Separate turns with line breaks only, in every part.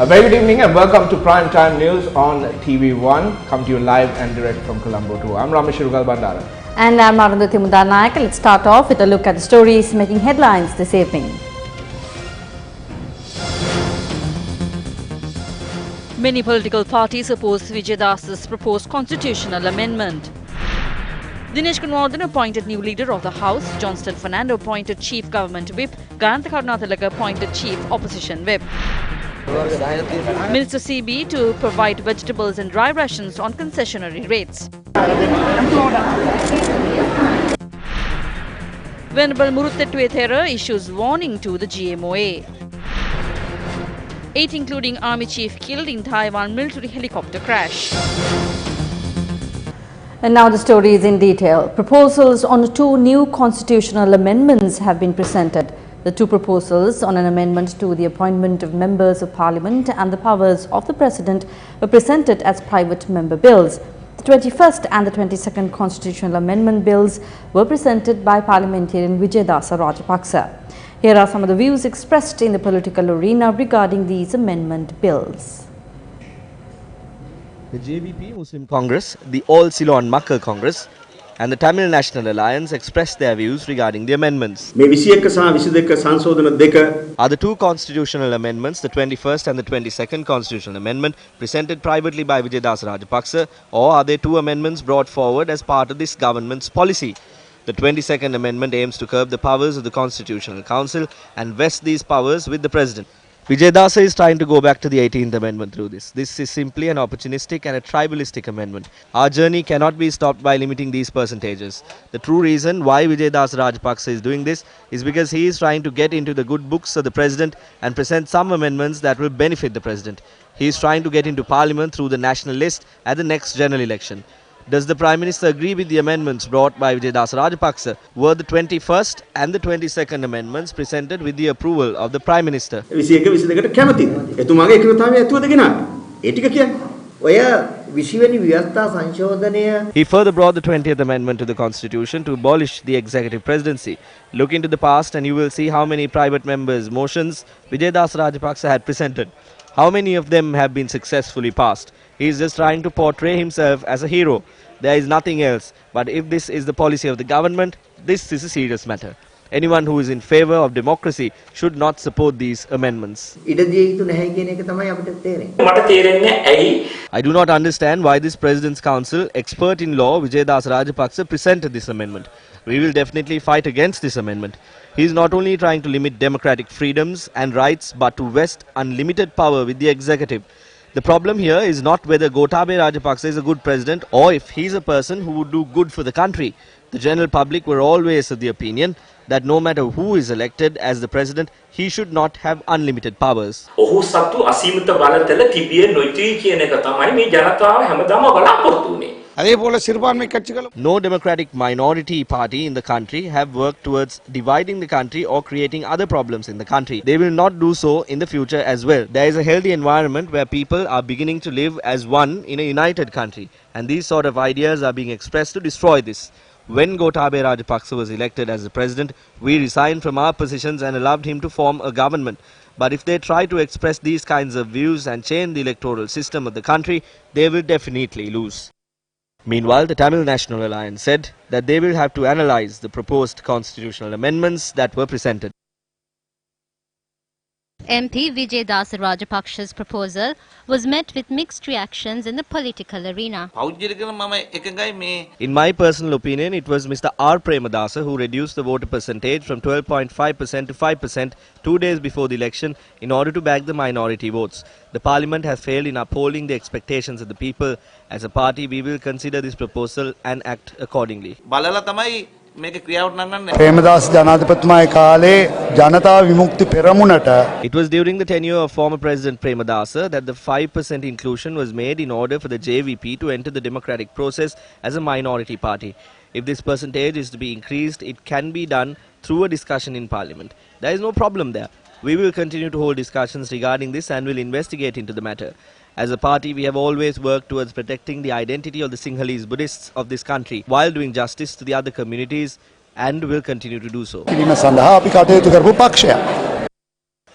very good evening and welcome to Prime Time News on TV1. Come to you live and direct from Colombo too. I'm Ramesh Bandara.
And I'm Arundhati Mudanayaka. Let's start off with a look at the stories making headlines this evening.
Many political parties oppose Vijay Das's proposed constitutional amendment. Dinesh Gunawardene appointed new leader of the House. Johnston Fernando appointed chief government whip. Gayantha Karunatilaka appointed chief opposition whip. Minister CB to provide vegetables and dry rations on concessionary rates. Venerable Muruthettu Ethera issues warning to the GMOA. 8 including army chief killed in Taiwan military helicopter crash.
And now the stories in detail. Proposals on 2 new constitutional amendments have been presented. The 2 proposals on an amendment to the appointment of members of parliament and the powers of the president were presented as private member bills. The 21st and the 22nd constitutional amendment bills were presented by parliamentarian Vijay Dasa Rajapaksa. Here are some of the views expressed in the political arena regarding these amendment bills.
The JVP Muslim Congress, the All Ceylon Makka Congress and the Tamil National Alliance expressed their views regarding the amendments. Are the 2 constitutional amendments, the 21st and the 22nd constitutional amendment, presented privately by Vijay Dasa Rajapaksa, or are they 2 amendments brought forward as part of this government's policy? The 22nd amendment aims to curb the powers of the Constitutional Council and vest these powers with the President. Vijay Dasa is trying to go back to the 18th amendment through this. This is simply an opportunistic and a tribalistic amendment. Our journey cannot be stopped by limiting these percentages. The true reason why Vijay Dasa Rajapaksa is doing this is because he is trying to get into the good books of the President and present some amendments that will benefit the President. He is trying to get into Parliament through the national list at the next general election. Does the Prime Minister agree with the amendments brought by Vijay Dasa Rajapaksa? Were the 21st and the 22nd amendments presented with the approval of the Prime Minister? He further brought the 20th amendment to the Constitution to abolish the executive presidency. Look into the past and you will see how many private members' motions Vijay Dasa Rajapaksa had presented. How many of them have been successfully passed? He is just trying to portray himself as a hero. There is nothing else. But if this is the policy of the government, this is a serious matter. Anyone who is in favor of democracy should not support these amendments. I do not understand why this President's Council, expert in law Vijay Dasa Rajapaksa, presented this amendment. We will definitely fight against this amendment. He is not only trying to limit democratic freedoms and rights but to vest unlimited power with the executive. The problem here is not whether Gotabaya Rajapaksa is a good president or if he is a person who would do good for the country. The general public were always of the opinion that no matter who is elected as the president, he should not have unlimited powers. No democratic minority party in the country have worked towards dividing the country or creating other problems in the country. They will not do so in the future as well. There is a healthy environment where people are beginning to live as one in a united country, and these sort of ideas are being expressed to destroy this. When Gotabaya Rajapaksa was elected as the president, we resigned from our positions and allowed him to form a government. But if they try to express these kinds of views and change the electoral system of the country, they will definitely lose. Meanwhile, the Tamil National Alliance said that they will have to analyze the proposed constitutional amendments that were presented.
MP Vijay Dasa Rajapaksha's proposal was met with mixed reactions in the political arena.
In my personal opinion, it was Mr. R. Premadasa who reduced the voter percentage from 12.5% to 5% 2 days before the election in order to back the minority votes. The Parliament has failed in upholding the expectations of the people. As a party, we will consider this proposal and act accordingly. It was during the tenure of former President Premadasa that the 5% inclusion was made in order for the JVP to enter the democratic process as a minority party. If this percentage is to be increased, it can be done through a discussion in Parliament. There is no problem there. We will continue to hold discussions regarding this and will investigate into the matter. As a party, we have always worked towards protecting the identity of the Sinhalese Buddhists of this country while doing justice to the other communities and will continue to do so.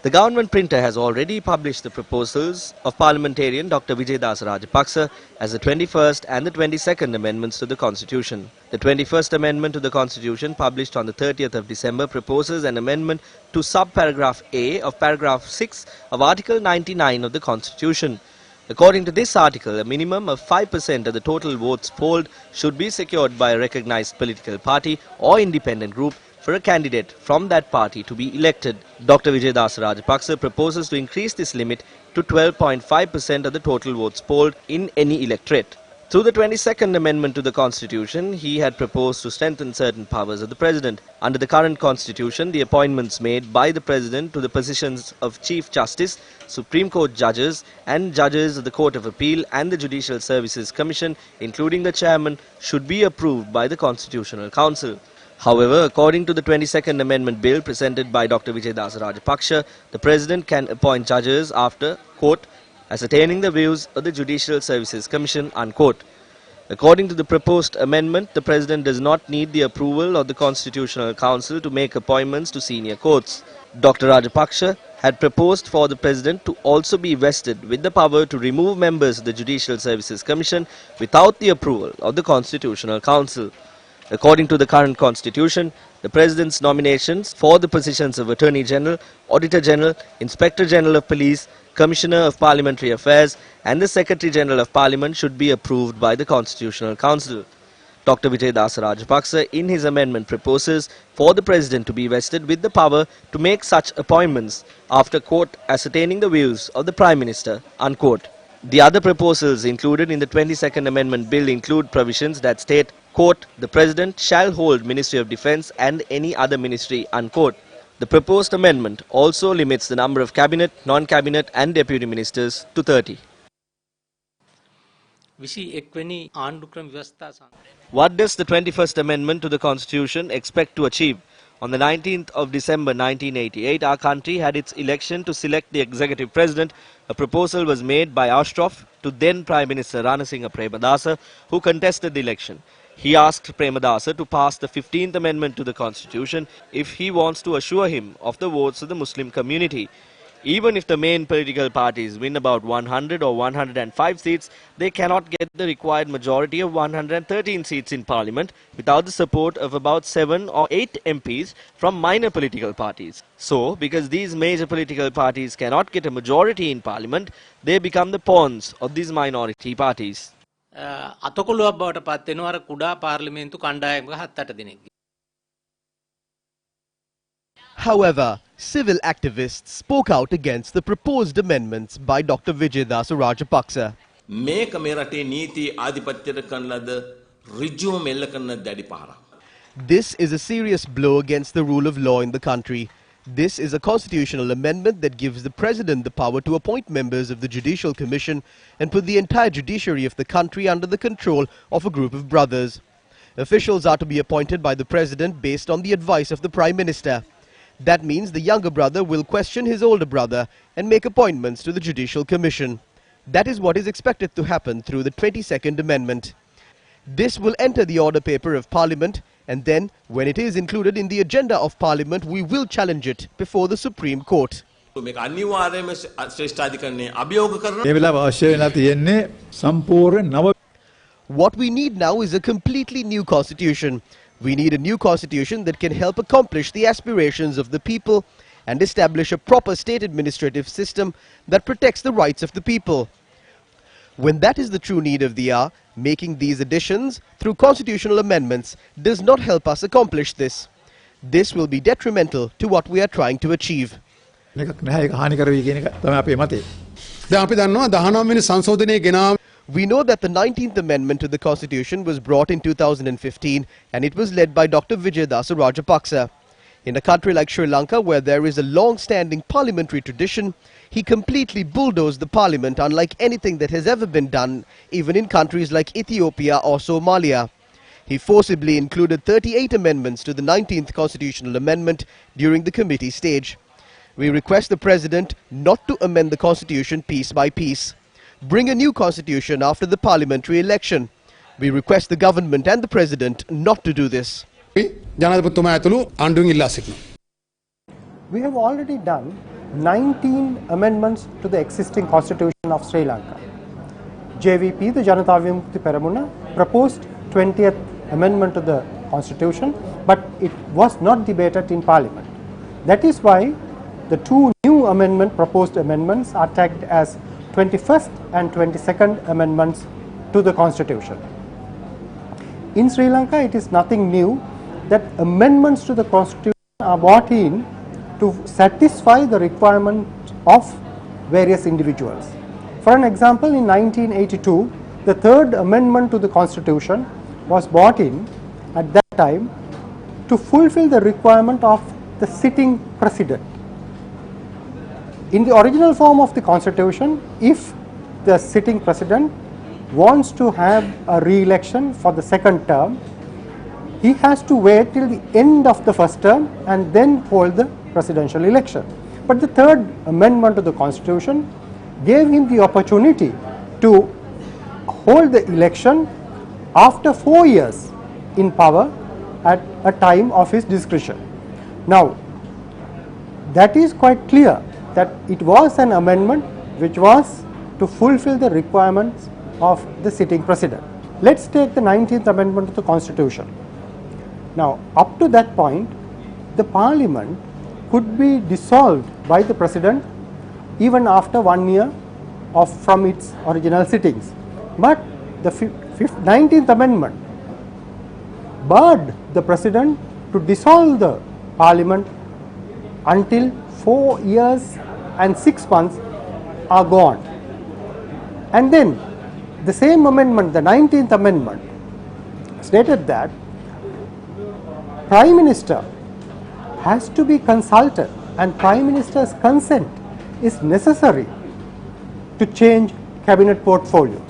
The government printer has already published the proposals of parliamentarian Dr. Vijaydas Rajapaksa as the 21st and the 22nd amendments to the Constitution. The 21st amendment to the Constitution, published on the 30th of December, proposes an amendment to subparagraph A of paragraph 6 of Article 99 of the Constitution. According to this article, a minimum of 5% of the total votes polled should be secured by a recognized political party or independent group for a candidate from that party to be elected. Dr. Vijaydas Rajapaksa proposes to increase this limit to 12.5% of the total votes polled in any electorate. Through the 22nd Amendment to the Constitution, he had proposed to strengthen certain powers of the President. Under the current Constitution, the appointments made by the President to the positions of Chief Justice, Supreme Court judges and judges of the Court of Appeal and the Judicial Services Commission, including the chairman, should be approved by the Constitutional Council. However, according to the 22nd Amendment Bill presented by Dr. Vijaydas Rajapaksa, the President can appoint judges after, quote, ascertaining the views of the Judicial Services Commission, unquote. According to the proposed amendment, the President does not need the approval of the Constitutional Council to make appointments to senior courts. Dr. Rajapaksa had proposed for the President to also be vested with the power to remove members of the Judicial Services Commission without the approval of the Constitutional Council. According to the current Constitution, the President's nominations for the positions of Attorney General, Auditor General, Inspector General of Police, Commissioner of Parliamentary Affairs and the Secretary General of Parliament should be approved by the Constitutional Council. Dr. Vijaydas Rajapaksa in his amendment proposes for the President to be vested with the power to make such appointments after court ascertaining the views of the Prime Minister, unquote. The other proposals included in the 22nd Amendment Bill include provisions that state, quote, the President shall hold Ministry of Defence and any other ministry, unquote. The proposed amendment also limits the number of cabinet, non-cabinet and deputy ministers to 30. What does the 21st Amendment to the Constitution expect to achieve? On the 19th of December 1988, our country had its election to select the executive president. A proposal was made by Ashtroff to then Prime Minister Ranasinghe Premadasa, who contested the election. He asked Premadasa to pass the 15th Amendment to the Constitution if he wants to assure him of the votes of the Muslim community. Even if the main political parties win about 100 or 105 seats, they cannot get the required majority of 113 seats in Parliament without the support of about 7 or 8 MPs from minor political parties. So, because these major political parties cannot get a majority in Parliament, they become the pawns of these minority parties.
අතකොළුවක් බවට පත් වෙනවා අර කුඩා පාර්ලිමේන්තු කණ්ඩායමක 7-8 දිනක්.
However, civil activists spoke out against the proposed amendments by Dr. Vijaydas Rajapaksa.
මේක මේ රටේ නීති ආධිපත්‍යයට කරන ලද ඍජුව මෙල්ල කරන දැඩි පහරක්.
This is a serious blow against the rule of law in the country. This is a constitutional amendment that gives the President the power to appoint members of the Judicial Commission and put the entire judiciary of the country under the control of a group of brothers. Officials are to be appointed by the President based on the advice of the Prime Minister. That means the younger brother will question his older brother and make appointments to the Judicial Commission. That is what is expected to happen through the 22nd Amendment. This will enter the order paper of Parliament, and then, when it is included in the agenda of Parliament, we will challenge it before the Supreme Court.
මේක අනිවාර්යයෙන්ම ශ්‍රේෂ්ඨාධිකරණයේ අභියෝග කරන
මේ වෙලාව අවශ්‍ය වෙලා තියෙන්නේ සම්පූර්ණ නව.
What we need now is a completely new constitution. We need a new constitution that can help accomplish the aspirations of the people and establish a proper state administrative system that protects the rights of the people. When that is the true need of the hour, making these additions through constitutional amendments does not help us accomplish this. This will be detrimental to what we are trying to achieve.
මේක නැහැ ඒක හානි කරවි කියන එක තමයි අපේ මතය.
දැන් අපි දන්නවා 19 වෙනි සංශෝධනයේ ගෙනාව.
We know that the 19th Amendment to the Constitution was brought in 2015 and it was led by Dr. Vijaydas Rajapaksa. In a country like Sri Lanka, where there is a long-standing parliamentary tradition, he completely bulldozed the parliament unlike anything that has ever been done, even in countries like Ethiopia or Somalia. He forcibly included 38 amendments to the 19th Constitutional Amendment during the committee stage. We request the President not to amend the Constitution piece by piece. Bring a new constitution after the parliamentary election. We request the government and the President not to do this.
ජනාධිපතිතුමා ඇතුළු ආණ්ඩුවෙන් ඉල්ලා සිටිනවා.
We have already done 19 amendments to the existing constitution of Sri Lanka. JVP, the Janata Vimukti Peramuna, proposed 20th amendment to the constitution, but it was not debated in parliament. That is why the two new proposed amendments are tagged as 21st and 22nd amendments to the constitution. In Sri Lanka, it is nothing new that amendments to the constitution are brought in to satisfy the requirement of various individuals. For an example, in 1982, the third amendment to the constitution was brought in at that time to fulfill the requirement of the sitting president. In the original form of the constitution, if the sitting president wants to have a re-election for the second term, he has to wait till the end of the first term and then hold the presidential election. But the third amendment to the constitution gave him the opportunity to hold the election after 4 years in power at a time of his discretion. Now, that is quite clear that it was an amendment which was to fulfill the requirements of the sitting president. Let's take the 19th amendment to the constitution. Now, up to that point, the parliament could be dissolved by the president even after 1 year from its original sittings. But the 19th amendment barred the president to dissolve the parliament until 4 years and 6 months are gone. And then the same amendment, the 19th amendment, stated that Prime Minister has to be consulted and Prime Minister's consent is necessary to change cabinet portfolios.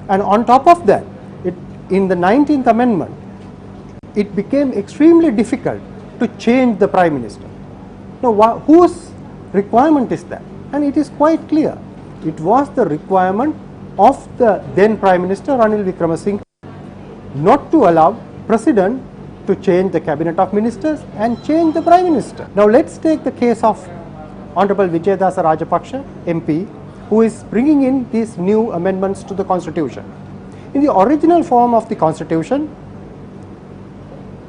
And on top of that, in the 19th amendment, it became extremely difficult to change the Prime Minister. Now, whose requirement is that? And it is quite clear. It was the requirement of the then Prime Minister Ranil Wickremesinghe not to allow President to change the cabinet of ministers and change the Prime Minister. Now, let's take the case of Honorable Vijayadasa Rajapaksa, MP, who is bringing in these new amendments to the constitution. In the original form of the constitution,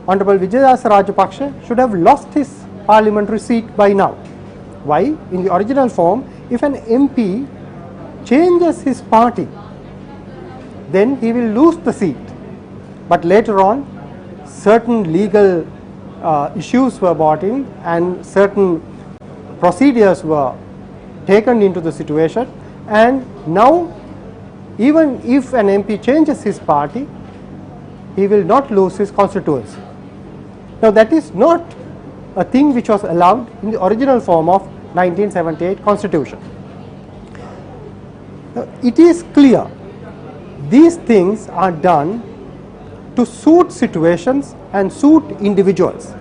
Honorable Vijayadasa Rajapaksa should have lost his parliamentary seat by now. Why? In the original form, if an MP changes his party, then he will lose the seat. But later on, certain legal issues were brought in and certain procedures were taken into the situation, and now even if an MP changes his party, he will not lose his constituency. Now, that is not a thing which was allowed in the original form of 1978 constitution. Now, it is clear these things are done to suit situations and suit individuals,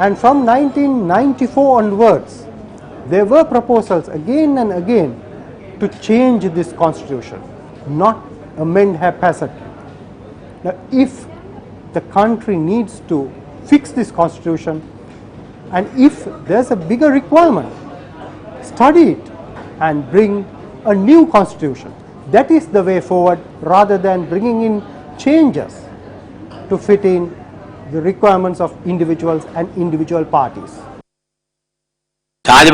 and from 1994 onwards there were proposals again and again to change this constitution, not amend haphazardly. Now, if the country needs to fix this constitution, and if there's a bigger requirement, study it and bring a new constitution. That is the way forward, rather than bringing in changes to fit in the requirements of individuals and individual parties.
A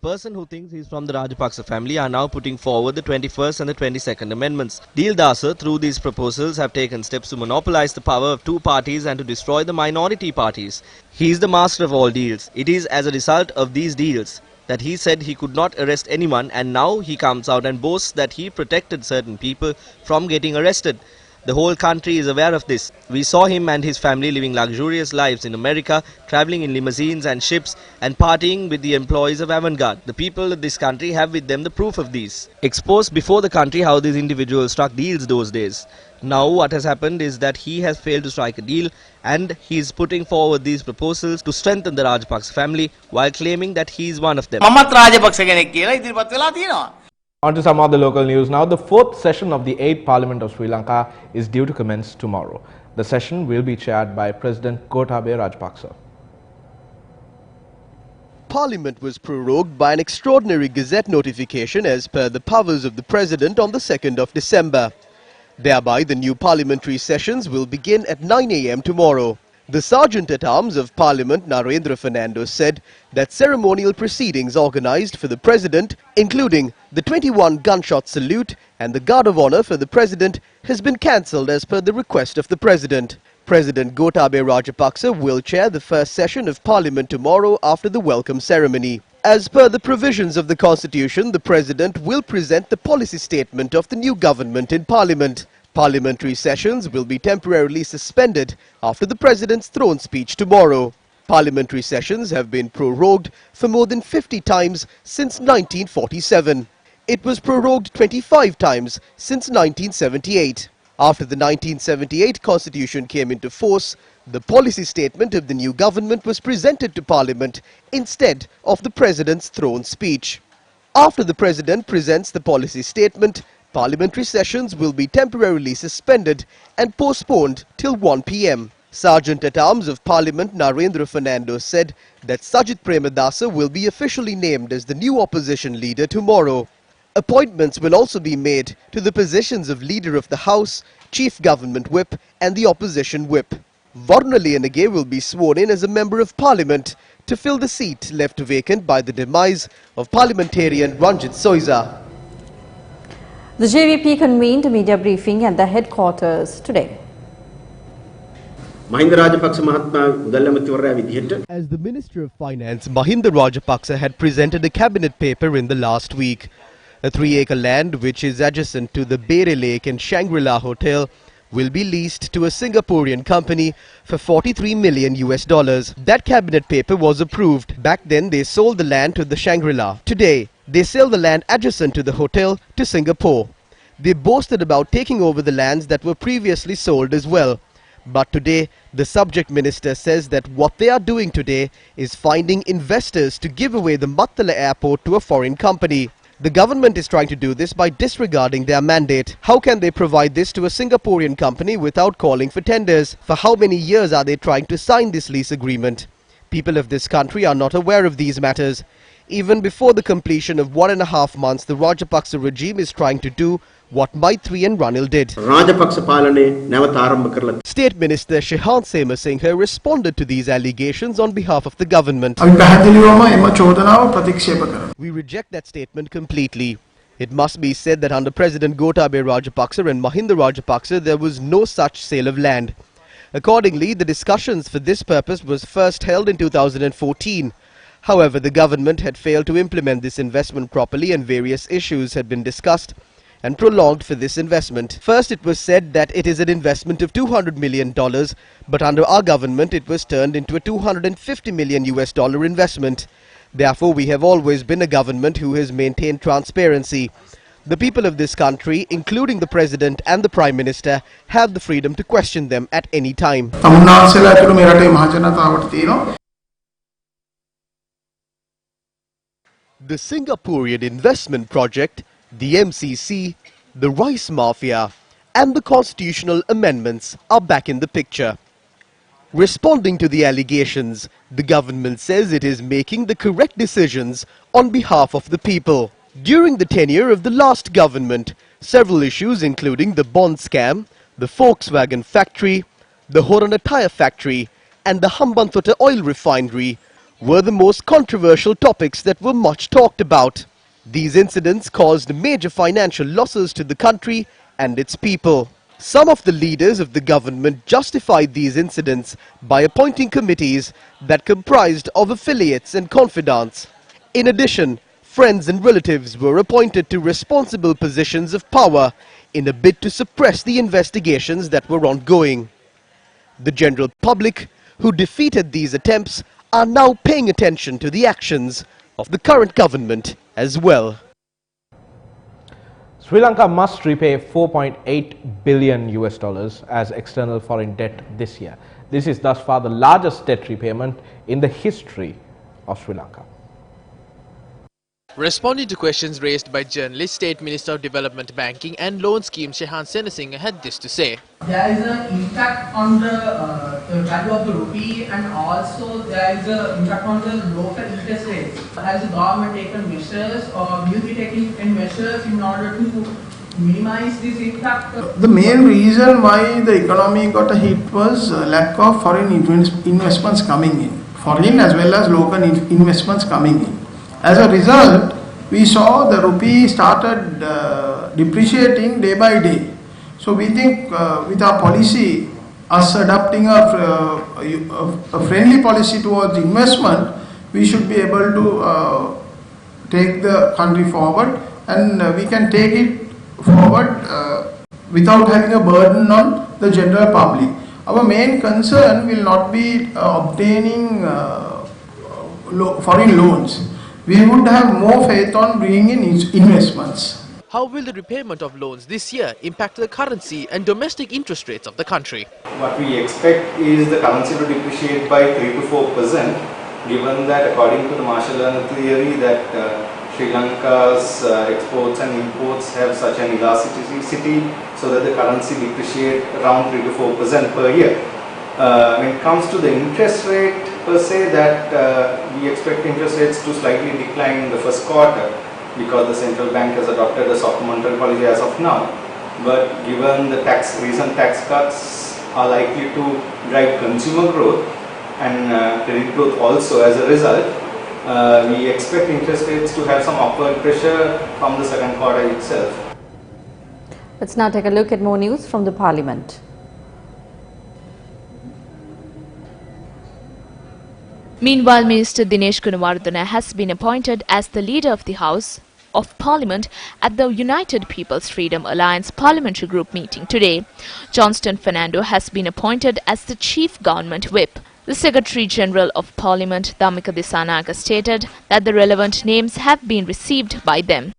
person who thinks he is from the Rajapaksa family are now putting forward the 21st and the 22nd amendments. Deal Dasa, through these proposals, have taken steps to monopolize the power of two parties and to destroy the minority parties. He is the master of all deals. It is as a result of these deals that he said he could not arrest anyone, and now he comes out and boasts that he protected certain people from getting arrested. The whole country is aware of this. We saw him and his family living luxurious lives in America, travelling in limousines and ships and partying with the employees of Avantgarde. The people of this country have with them the proof of these. Exposed before the country how these individuals struck deals those days. Now what has happened is that he has failed to strike a deal, and he is putting forward these proposals to strengthen the Rajapaksa family while claiming that he is one of them.
On to some other local news now. The fourth session of the 8th Parliament of Sri Lanka is due to commence tomorrow. The session will be chaired by President Gotabaya Rajapaksa.
Parliament was prorogued by an extraordinary Gazette notification as per the powers of the President on the 2nd of December. Thereby, the new parliamentary sessions will begin at 9 a.m. tomorrow. The Sergeant-at-Arms of Parliament, Narendra Fernando, said that ceremonial proceedings organized for the President, including the 21 gunshot salute and the Guard of Honor for the President, has been cancelled as per the request of the President. President Gotabaya Rajapaksa will chair the first session of Parliament tomorrow after the welcome ceremony. As per the provisions of the Constitution, the President will present the policy statement of the new government in Parliament. Parliamentary sessions will be temporarily suspended after the President's throne speech tomorrow. Parliamentary sessions have been prorogued for more than 50 times since 1947. It was prorogued 25 times since 1978. After the 1978 Constitution came into force, the policy statement of the new government was presented to Parliament instead of the President's throne speech. After the President presents the policy statement, parliamentary sessions will be temporarily suspended and postponed till 1 p.m. Sergeant-at-Arms of Parliament Narendra Fernando said that Sajith Premadasa will be officially named as the new opposition leader tomorrow. Appointments will also be made to the positions of Leader of the House, Chief Government Whip and the Opposition Whip. Varuna Liyanage will be sworn in as a Member of Parliament to fill the seat left vacant by the demise of parliamentarian Ranjit Soiza.
The JVP convened a media briefing at the headquarters today.
As the Minister of Finance, Mahinda Rajapaksa had presented a cabinet paper in the last week. A 3-acre land which is adjacent to the Bere Lake and Shangri-La Hotel will be leased to a Singaporean company for $43 million. That cabinet paper was approved. Back then they sold the land to the Shangri-La. Today, they sell the land adjacent to the hotel to Singapore. They boasted about taking over the lands that were previously sold as well. But today, the subject minister says that what they are doing today is finding investors to give away the Mattala airport to a foreign company. The government is trying to do this by disregarding their mandate. How can they provide this to a Singaporean company without calling for tenders? For how many years are they trying to sign this lease agreement? People of this country are not aware of these matters. Even before the completion of 1.5 months, the Rajapaksa regime is trying to do what Maitri and Ranil did. State Minister Shehan Semasinghe responded to these allegations on behalf of the government. We reject that statement completely. It must be said that under President Gotabaya Rajapaksa and Mahinda Rajapaksa there was no such sale of land. Accordingly, the discussions for this purpose was first held in 2014. However, the government had failed to implement this investment properly and various issues had been discussed and prolonged for this investment. First, it was said that it is an investment of $200 million, but under our government it was turned into a $250 million investment. Therefore, we have always been a government who has maintained transparency. The people of this country, including the President and the Prime Minister, have the freedom to question them at any time. The Singaporean Investment Project, the MCC, the Rice Mafia and the constitutional amendments are back in the picture. Responding to the allegations, the government says it is making the correct decisions on behalf of the people. During the tenure of the last government, several issues including the bond scam, the Volkswagen factory, the Horana tyre factory and the Hambantota oil refinery were the most controversial topics that were much talked about. These incidents caused major financial losses to the country and its people. Some of the leaders of the government justified these incidents by appointing committees that comprised of affiliates and confidants. In addition, friends and relatives were appointed to responsible positions of power in a bid to suppress the investigations that were ongoing. The general public, who defeated these attempts, are now paying attention to the actions of the current government as well.
Sri Lanka must repay $4.8 billion as external foreign debt this year. This is thus far the largest debt repayment in the history of Sri Lanka.
Responding to questions raised by journalists, State Minister of Development Banking and Loan Scheme Shehan Senasinghe had this to say.
There is an impact on the value of the rupee, and also there is an impact on the local interest rates. Has the government taken measures or will be taking measures in order to minimize this impact?
The main reason why the economy got a hit was lack of foreign investments coming in. Foreign as well as local investments coming in. As a result, we saw the rupee started depreciating day by day. So we think with our policy, us adopting a friendly policy towards investment, we should be able to take the country forward, and we can take it forward without having a burden on the general public. Our main concern will not be obtaining foreign loans. We would have more faith on bringing in investments.
How will the repayment of loans this year impact the currency and domestic interest rates of the country?
What we expect is the currency to depreciate by 3 to 4%, given that according to the Marshall theory that Sri Lanka's exports and imports have such an elasticity so that the currency depreciate around 3 to 4% per year. When it comes to the interest rate per se, that we expect interest rates to slightly decline in the first quarter because the central bank has adopted a soft monetary policy as of now. But given the recent tax cuts are likely to drive consumer growth and credit growth also as a result, we expect interest rates to have some upward pressure from the second quarter itself.
Let's now take a look at more news from the Parliament.
Meanwhile, Minister Dinesh Gunawardena has been appointed as the leader of the House of Parliament at the United People's Freedom Alliance Parliamentary Group meeting today. Johnston Fernando has been appointed as the Chief Government Whip. The Secretary General of Parliament, Dhammika Dissanayake, stated that the relevant names have been received by them.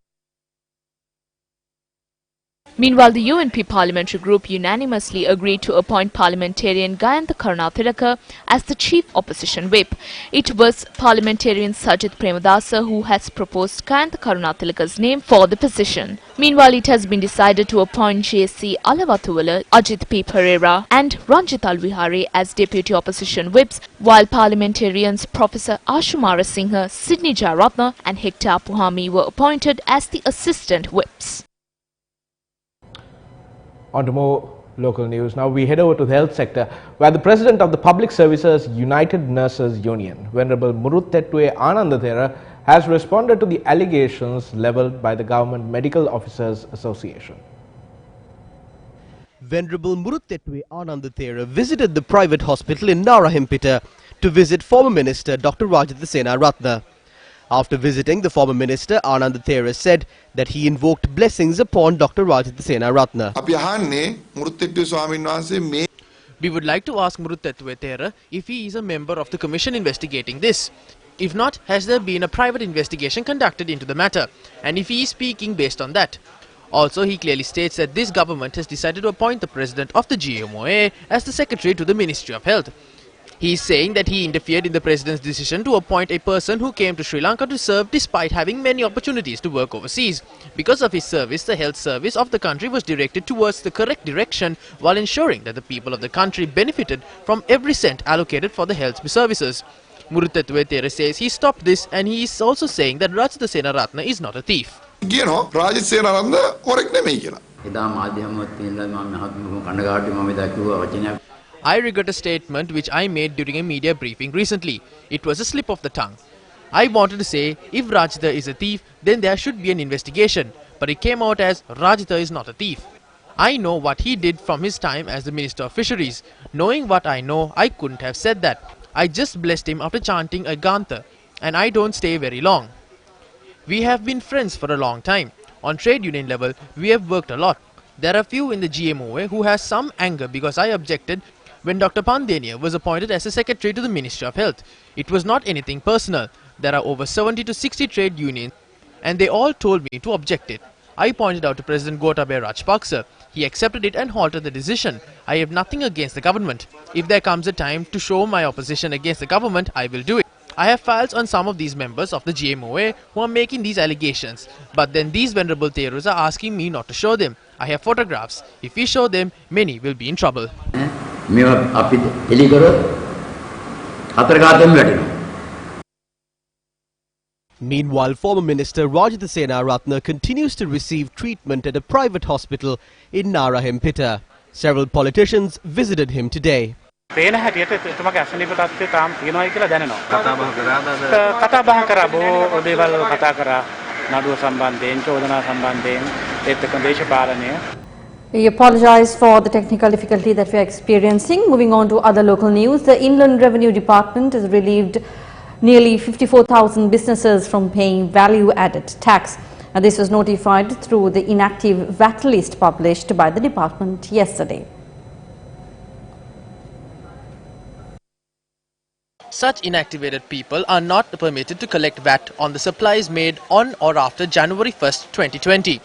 Meanwhile, the UNP Parliamentary Group unanimously agreed to appoint parliamentarian Gayantha Karunathilaka as the Chief Opposition Whip. It was parliamentarian Sajith Premadasa who has proposed Gayantha Karunathilaka's name for the position. Meanwhile, it has been decided to appoint J.C. Alavathuwala, Ajit P. Pereira and Ranjit Alvihari as Deputy Opposition Whips, while parliamentarians Professor Ashumara Singha, Sidney Jayaratna and Hector Puhami were appointed as the Assistant Whips.
On to more local news. Now we head over to the health sector, where the President of the Public Services United Nurses Union, Venerable Muruthettuwe Anandathera, has responded to the allegations levelled by the Government Medical Officers Association.
Venerable Muruthettuwe Anandathera visited the private hospital in Narahimpita to visit former Minister Dr. Rajitha Senaratne. After visiting, the former minister, Anandathera, said that he invoked blessings upon Dr. Rajitha Senaratne.
We would like to ask Muruthettuwe Thera if he is a member of the commission investigating this. If not, has there been a private investigation conducted into the matter? And if he is speaking based on that? Also, he clearly states that this government has decided to appoint the president of the GMOA as the secretary to the Ministry of Health. He is saying that he interfered in the president's decision to appoint a person who came to Sri Lanka to serve despite having many opportunities to work overseas. Because of his service, the health service of the country was directed towards the correct direction while ensuring that the people of the country benefited from every cent allocated for the health services. Muruthettuwe Thera says he stopped this, and he is also saying that Rajitha Senaratne is not a thief. I regret a statement which I made during a media briefing recently. It was a slip of the tongue. I wanted to say if Rajitha is a thief, then there should be an investigation. But it came out as Rajitha is not a thief. I know what he did from his time as the Minister of Fisheries. Knowing what I know, I couldn't have said that. I just blessed him after chanting a Gantha, and I don't stay very long. We have been friends for a long time. On trade union level, we have worked a lot. There are few in the GMOA who has some anger because I objected when Dr. Pandenia was appointed as a secretary to the Ministry of Health. It was not anything personal. There are over 70 to 60 trade unions and they all told me to object it. I pointed out to President Gotabaya Rajapaksa. He accepted it and halted the decision. I have nothing against the government. If there comes a time to show my opposition against the government, I will do it. I have files on some of these members of the GMOA who are making these allegations, but then these venerable theories are asking me not to show them. I have photographs. If we show them, many will be in trouble.
Meanwhile, former Minister Rajitha Senaratne continues to receive treatment at a private hospital in Narahempita. Several politicians visited him today.
පේන හැටියට එතුමාගේ අසනීප තත්ත්වය තාම තියෙනවායි කියලා දැනෙනවා. කතා බහ කරා බොහෝ දේවල් කතා කරා නඩුව සම්බන්ධයෙන් චෝදනා සම්බන්ධයෙන් ඒත් එක්ක දේශපාලනය.
We apologize for the technical difficulty that we are experiencing. Moving on to other local news, the Inland Revenue Department has relieved nearly 54,000 businesses from paying value-added tax. And this was notified through the inactive VAT list published by the department yesterday.
Such inactivated people are not permitted to collect VAT on the supplies made on or after January 1st, 2020.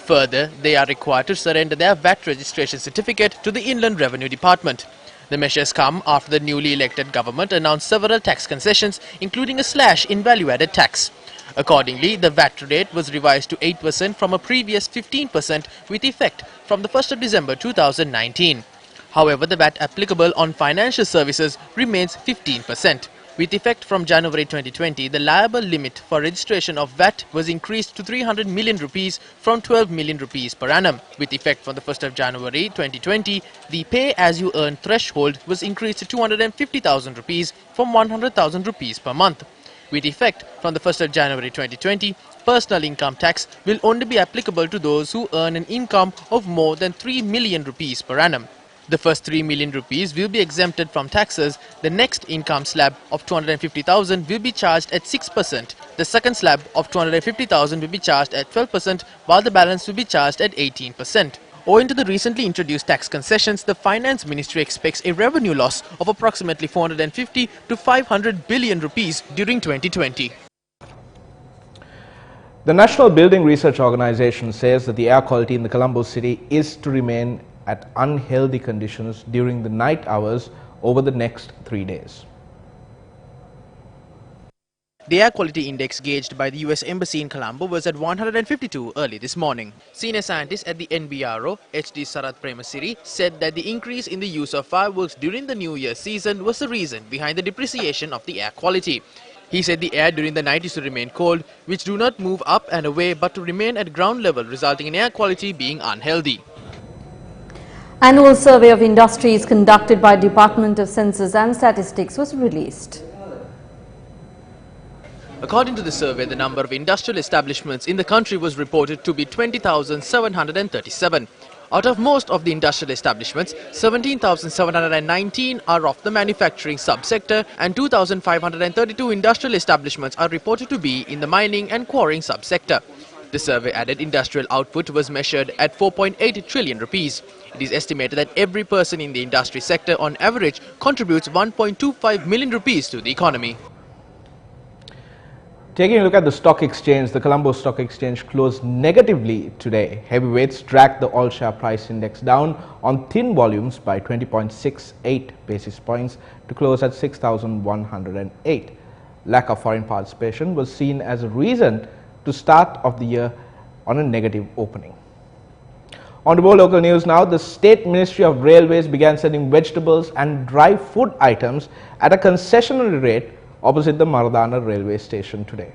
Further, they are required to surrender their VAT registration certificate to the Inland Revenue Department. The measures come after the newly elected government announced several tax concessions, including a slash in value-added tax. Accordingly, the VAT rate was revised to 8% from a previous 15% with effect from the 1st of December 2019. However, the VAT applicable on financial services remains 15%. With effect from January 2020, the liable limit for registration of VAT was increased to 300 million rupees from 12 million rupees per annum. With effect from the 1st of January 2020, the pay-as-you-earn threshold was increased to 250,000 rupees from 100,000 rupees per month. With effect from the 1st of January 2020, personal income tax will only be applicable to those who earn an income of more than 3 million rupees per annum. The first 3 million rupees will be exempted from taxes. The next income slab of 250,000 will be charged at 6%. The second slab of 250,000 will be charged at 12%, while the balance will be charged at 18%. Owing to the recently introduced tax concessions, the Finance Ministry expects a revenue loss of approximately 450 to 500 billion rupees during 2020.
The National Building Research Organization says that the air quality in the Colombo city is to remain at unhealthy conditions during the night hours over the next 3 days.
The air quality index gauged by the US Embassy in Colombo was at 152 early this morning. Senior scientist at the NBRO, H.D. Sarath Premasiri, said that the increase in the use of fireworks during the New Year season was the reason behind the depreciation of the air quality. He said the air during the night is to remain cold, which do not move up and away but to remain at ground level, resulting in air quality being unhealthy.
Annual survey of industries conducted by Department of Census and Statistics was released.
According to the survey, the number of industrial establishments in the country was reported to be 20,737. Out of most of the industrial establishments, 17,719 are of the manufacturing subsector and 2,532 industrial establishments are reported to be in the mining and quarrying subsector. The survey added industrial output was measured at 4.8 trillion rupees. It is estimated that every person in the industry sector on average contributes 1.25 million rupees to the economy.
Taking a look at the stock exchange, the Colombo Stock Exchange closed negatively today. Heavyweights dragged the all-share price index down on thin volumes by 20.68 basis points to close at 6,108. Lack of foreign participation was seen as a reason to start of the year on a negative opening. On to more local news now, the State Ministry of Railways began selling vegetables and dry food items at a concessionary rate opposite the Maradana railway station today.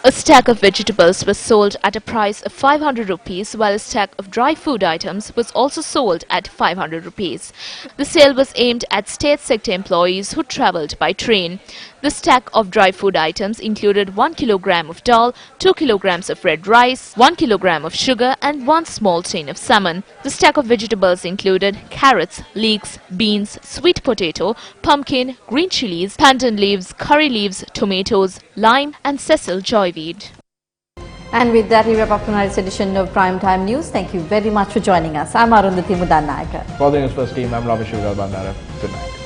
A stack of vegetables was sold at a price of 500 rupees, while a stack of dry food items was also sold at 500 rupees. The sale was aimed at state sector employees who travelled by train. The stack of dry food items included 1 kilogram of dal, 2 kilograms of red rice, 1 kilogram of sugar and 1 small tin of salmon. The stack of vegetables included carrots, leeks, beans, sweet potato, pumpkin, green chilies, pandan leaves, curry leaves, tomatoes, lime and sesame joyweed.
And with that, we wrap up tonight's edition of Prime Time News. Thank you very much for joining us. I'm Arundhati Mudanayaka.
For the Newsfirst team, I'm Ramesh Bandara. Good night.